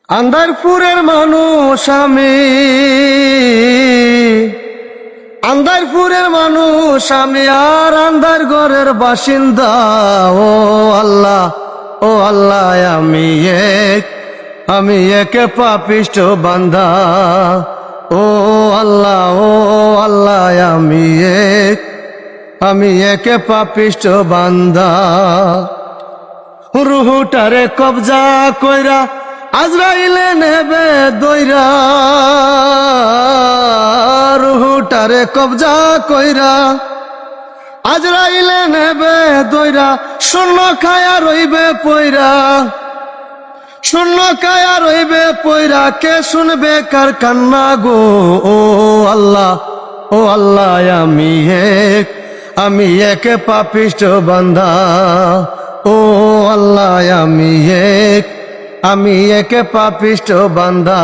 আন্দারপুরের মানুষ আমি, আন্দারপুরের মানুষ আমি, আর আন্দার ঘরের বাসিন্দা। ও আল্লাহ, ও আল্লাহ, আমি একে পাপিষ্ঠ বান্দা। ও আল্লাহ, ও আল্লাহ, আমি একে পাপিষ্ঠ বান্দা। রুহুটারে কবজা কইরা আজরাইলে নেবে দইরা, রুহুটারে কবজা কইরা আজরাইলে নেবে দইরা। শূন্য খায়া রইবে পয়রা, শূন্য খায়া রইবে পয়রা। কে শুনবে কার কান্না গো? ও আল্লাহ, ও আল্লাহ, আমি একে পাপিষ্ঠ বান্দা। ও আল্লাহ, আমি একে পাপিষ্ঠ বান্দা।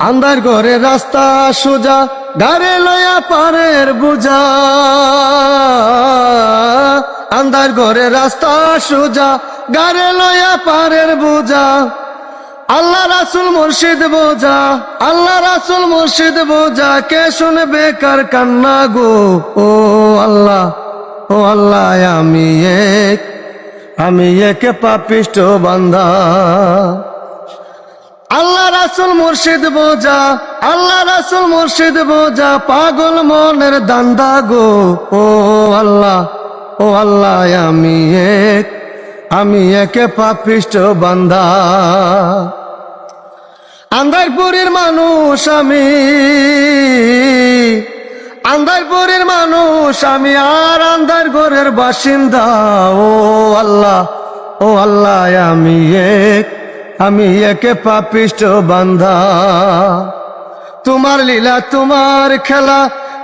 আন্দার ঘরে রাস্তা সোজা, গারে লয়া পারের বুঝা। আন্দার ঘরে রাস্তা সোজা, গারে লয়া পারের বুঝা। আল্লাহ রাসুল মুর্শিদ বোঝা, আল্লাহ রাসুল মুর্শিদ বোঝা। কে শুনবে কার কান্না গো? ও আল্লাহ, ও আল্লাহ, আমি একে পাপিষ্ঠ বান্দা। আল্লাহ রাসুল মুর্শিদ বোঝা, আল্লাহ রাসুল মুর্শিদ বোঝা। পাগল মনের দান্দা গো। ও আল্লাহ, ও আল্লাহ, আমি একে পাপিষ্ঠ বান্দা। আন্দারপুরের মানুষ আমি, আন্দারপুরের মানুষ আমি, আর আন্দার ঘরের বাসিন্দা। ও আল্লাহ, ও আল্লাহ, আমি একে পাপিষ্ঠ বান্দা। তোমার লীলা তোমার খেলা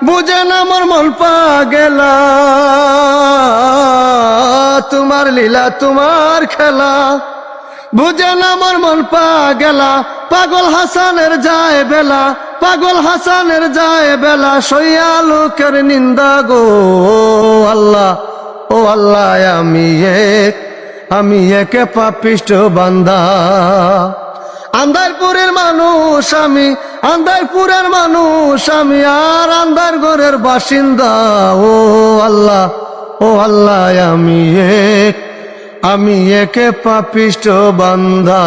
বুঝে না মোর মন পাগেলা। তোমার লীলা তোমার খেলা বুঝে না মোর মন পাগেলা। পাগল হাসানের যায় বেলা, পাগল হাসানের যায় বেলা। সইয়া লোকের নিন্দা গো। আল্লাহ, ও আল্লাহ, আমি একে পাপিষ্ঠ বান্দা। আন্দারপুরের মানুষ আমি, আন্দারপুরের মানুষ আমি, আর আন্দার ঘরের বাসিন্দা। ও আল্লাহ, ও আল্লাহ, আমি একে পাপিষ্ঠ বান্দা।